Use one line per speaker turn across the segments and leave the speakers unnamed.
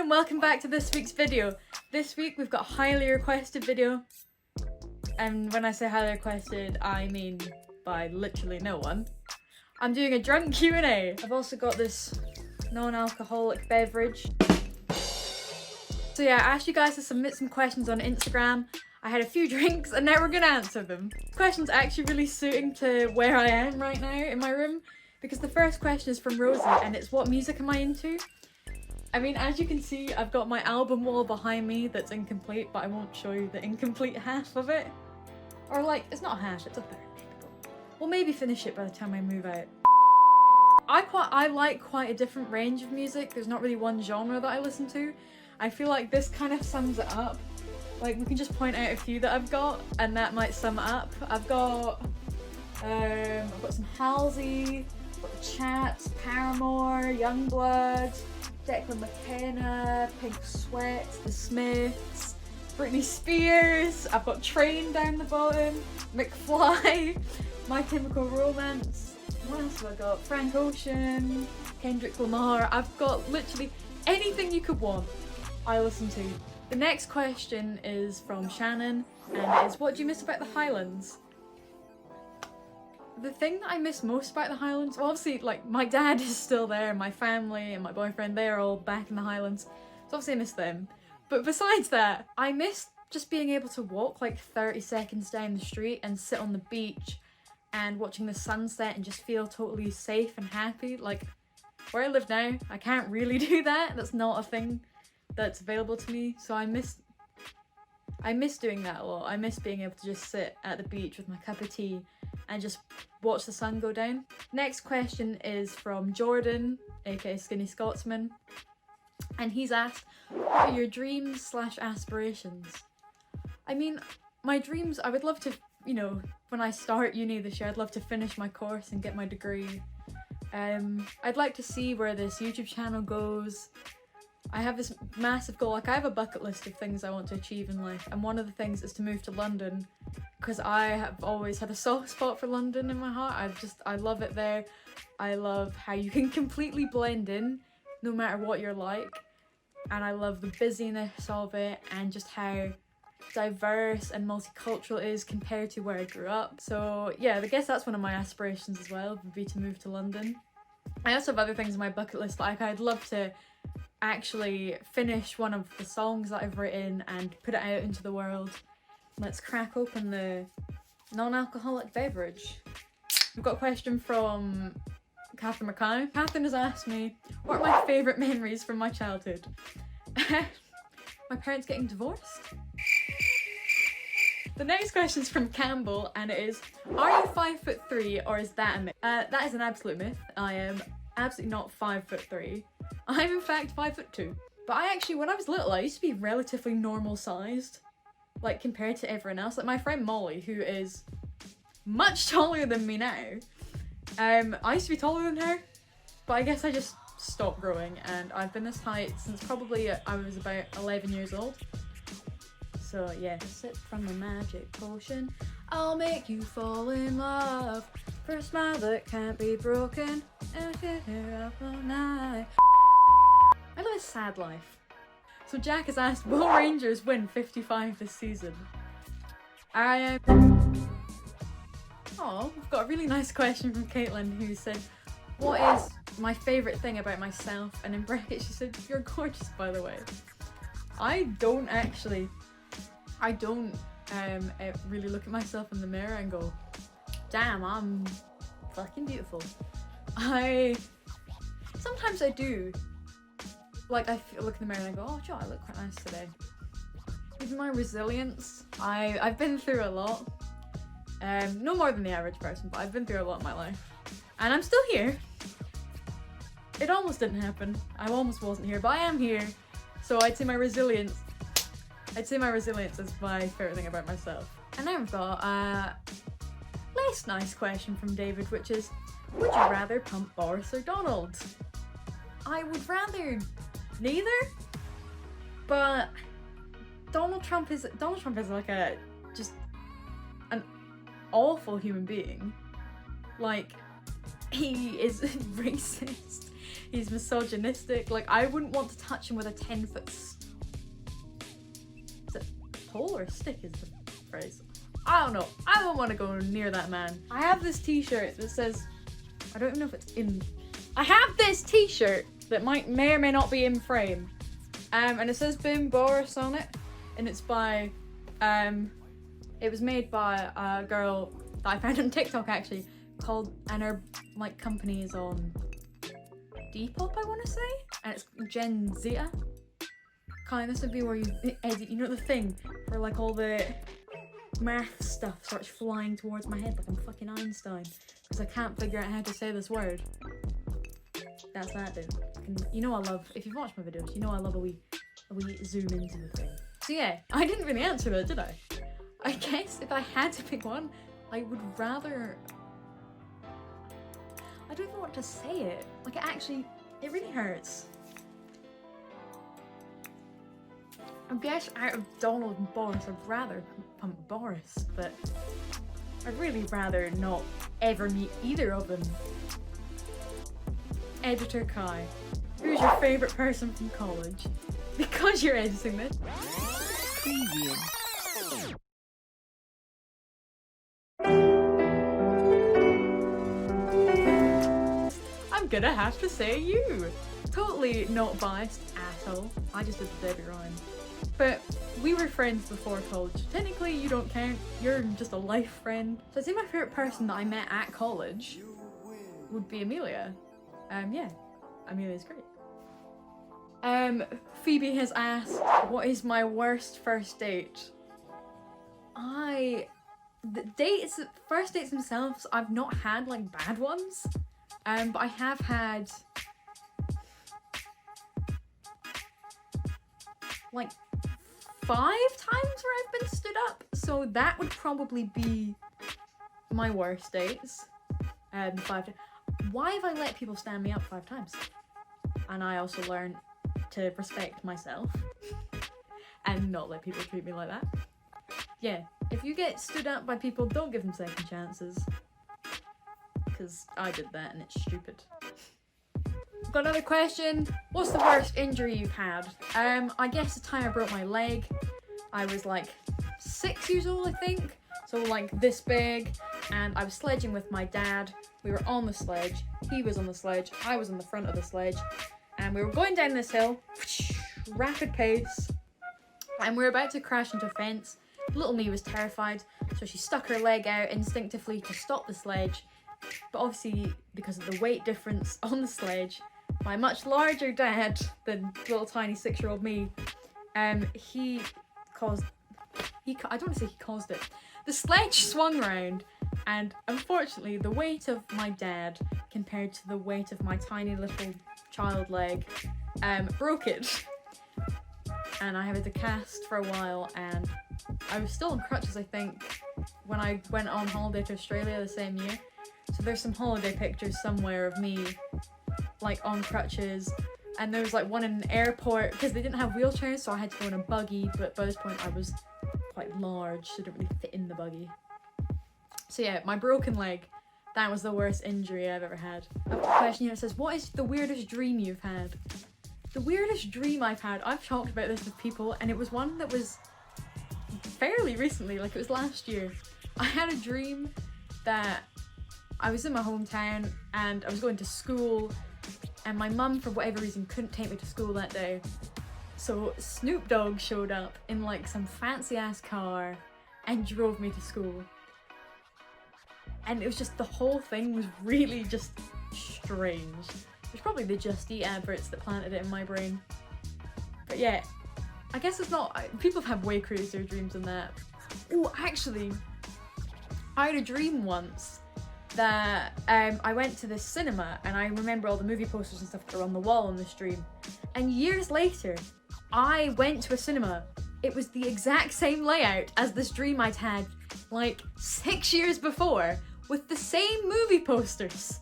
and welcome back to this week's video. This week we've got a highly requested video, and when I say highly requested I mean by literally no one. I'm doing a drunk Q&A. I've also got this non-alcoholic beverage. So yeah, I asked you guys to submit some questions on Instagram. I had a few drinks and now we're gonna answer them. The question's actually really suiting to where I am right now in my room, because the first question is from Rosie and it's what music am I into? I mean, as you can see, I've got my album wall behind me that's incomplete, but I won't show you the incomplete half of it. Or like, it's not a half, it's a third. We'll maybe finish it by the time I move out. I like quite a different range of music. There's not really one genre that I listen to. I feel like this kind of sums it up. Like, we can just point out a few that I've got, and that might sum it up. I've got some Halsey, I've got The Chats, Paramore, Youngblood, Declan McKenna, Pink Sweat, The Smiths, Britney Spears. I've got Train down the bottom, McFly, My Chemical Romance. What else have I got? Frank Ocean, Kendrick Lamar. I've got literally anything you could want, I listen to. The next question is from Shannon, and it is, what do you miss about the Highlands? The thing that I miss most about the Highlands, well, obviously, like, my dad is still there, my family and my boyfriend, they're all back in the Highlands, so obviously I miss them. But besides that, I miss just being able to walk like 30 seconds down the street and sit on the beach and watching the sunset and just feel totally safe and happy. Like, where I live now, I can't really do that. That's not a thing that's available to me, so I miss doing that a lot. I miss being able to just sit at the beach with my cup of tea and just watch the sun go down. Next question is from Jordan, aka Skinny Scotsman, and he's asked, what are your dreams / aspirations? I mean, my dreams, I would love to, you know, when I start uni this year, I'd love to finish my course and get my degree. I'd like to see where this YouTube channel goes. I have this massive goal, like I have a bucket list of things I want to achieve in life, and one of the things is to move to London, because I have always had a soft spot for London in my heart. I love it there. I love how you can completely blend in no matter what you're like, and I love the busyness of it and just how diverse and multicultural it is compared to where I grew up. So yeah, I guess that's one of my aspirations as well, would be to move to London. I also have other things on my bucket list, like I'd love to actually finish one of the songs that I've written and put it out into the world. Let's crack open the non-alcoholic beverage. We've got a question from Catherine McCown. Catherine has asked me, what are my favourite memories from my childhood? My parents getting divorced. The next question is from Campbell, and it is, are you 5'3" or is that a myth? That is an absolute myth. I am absolutely not 5'3". I'm in fact 5'2". But I actually, when I was little, I used to be relatively normal sized, like compared to everyone else. Like my friend Molly, who is much taller than me now, I used to be taller than her, but I guess I just stopped growing, and I've been this height since probably I was about 11 years old. So yeah, sip from the magic potion. I'll make you fall in love for a smile that can't be broken. And hit her up all night. I live a sad life. So Jack has asked, will Rangers win 55 this season? Oh, we've got a really nice question from Caitlin, who said, what is my favourite thing about myself? And in brackets she said, you're gorgeous, by the way. I don't really look at myself in the mirror and go, damn, I'm fucking beautiful. Sometimes I do. Like, I look in the mirror and I go, oh, Joe, I look quite nice today. Even my resilience, I've been through a lot. No more than the average person, but I've been through a lot in my life. And I'm still here. It almost didn't happen. I almost wasn't here, but I am here. So I'd say my resilience is my favourite thing about myself. And now we've got a less nice question from David, which is, would you rather pump Boris or Donald? I would rather neither, but Donald Trump is like just an awful human being. Like, he is racist, He's misogynistic. Like, I wouldn't want to touch him with a 10-foot... Is it pole or stick is the phrase? I don't know. I don't want to go near that man. I have this t-shirt that says... I don't even know if it's in... I have this t-shirt that may or may not be in frame. And it says Boom Boris on it. And it's by... it was made by a girl that I found on TikTok actually, called, and her like company is on Depop, I want to say, and it's Gen Zeta. Kind of, this would be where you edit, you know, the thing where like all the math stuff starts flying towards my head like I'm fucking Einstein because I can't figure out how to say this word. That's that, dude. You know I love, if you've watched my videos, you know I love a wee zoom into the thing. So yeah, I didn't really answer that, did I? I guess if I had to pick one, I would rather... I don't even want to say it. Like, it really hurts. I guess out of Donald and Boris, I'd rather pump Boris, but I'd really rather not ever meet either of them. Editor Kai, who's your favourite person from college? Because you're editing this. Preview. I'm gonna have to say you. Totally not biased at all. I just did the Debbie Ryan. But we were friends before college. Technically you don't count, you're just a life friend. So I'd say my favourite person that I met at college would be Amelia. Yeah, Amelia's great. Phoebe has asked, what is my worst first date? First dates themselves, I've not had like bad ones. But I have had like 5 times where I've been stood up. So that would probably be my worst dates. 5 times. Why have I let people stand me up 5 times? And I also learned to respect myself and not let people treat me like that. Yeah, if you get stood up by people, don't give them second chances. Because I did that and it's stupid. Got another question. What's the worst injury you've had? I guess the time I broke my leg, I was like 6 years old, I think. So like this big, and I was sledging with my dad. We were on the sledge, he was on the sledge, I was on the front of the sledge, and we were going down this hill, rapid pace, and we were about to crash into a fence. Little me was terrified, so she stuck her leg out instinctively to stop the sledge, but obviously because of the weight difference on the sledge, my much larger dad than little tiny 6-year-old me, I don't want to say he caused it. The sledge swung round, and unfortunately the weight of my dad compared to the weight of my tiny little child leg broke it. And I had to cast for a while, and I was still on crutches, I think, when I went on holiday to Australia the same year. So there's some holiday pictures somewhere of me like on crutches, and there was like one in an airport because they didn't have wheelchairs, so I had to go in a buggy, but by this point I was quite large, so it didn't really fit in the buggy. So yeah, my broken leg, that was the worst injury I've ever had. I've got a question here that says, what is the weirdest dream you've had? The weirdest dream I've had, I've talked about this with people, and it was one that was fairly recently, like it was last year. I had a dream that I was in my hometown and I was going to school, and my mum, for whatever reason, couldn't take me to school that day. So Snoop Dogg showed up in like some fancy ass car and drove me to school. And it was just, the whole thing was really just strange. It was probably the Just Eat adverts that planted it in my brain. But yeah, I guess it's not, people have had way crazier dreams than that. Oh, actually, I had a dream once that I went to this cinema, and I remember all the movie posters and stuff that were on the wall in this dream. And years later, I went to a cinema. It was the exact same layout as this dream I'd had like 6 years before, with the same movie posters.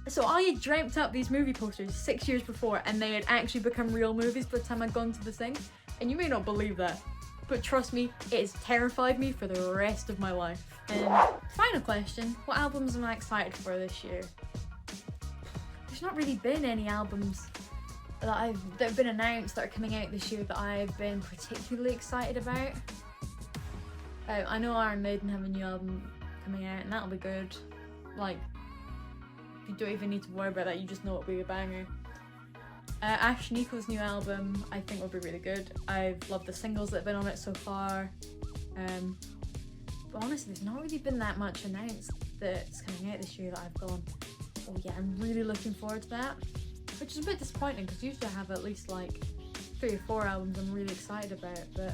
So I had dreamt up these movie posters 6 years before, and they had actually become real movies by the time I'd gone to the thing. And you may not believe that, but trust me, it has terrified me for the rest of my life. And final question, what albums am I excited for this year? There's there's not really been any albums that have been announced that are coming out this year that I've been particularly excited about. I know Iron Maiden have a new album coming out, and that'll be good. Like, you don't even need to worry about that, you just know it'll be a banger. Ash Nico's new album I think will be really good. I've loved the singles that have been on it so far. But honestly, there's not really been that much announced that's coming out this year that I've gone, oh yeah, I'm really looking forward to that. Which is a bit disappointing because usually I have at least like 3 or 4 albums I'm really excited about, but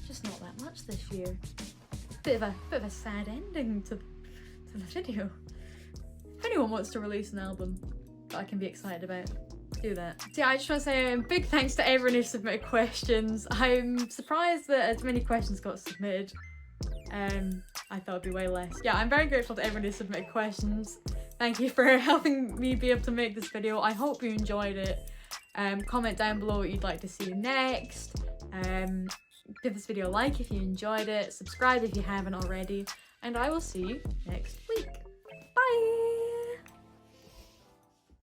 just not that much this year. Bit of a sad ending to the video. If anyone wants to release an album that I can be excited about, do that. So yeah, I just want to say a big thanks to everyone who submitted questions. I'm surprised that as many questions got submitted. I thought it'd be way less. Yeah, I'm very grateful to everyone who submitted questions. Thank you for helping me be able to make this video. I hope you enjoyed it. Comment down below what you'd like to see next. Give this video a like if you enjoyed it. Subscribe if you haven't already. And I will see you next week.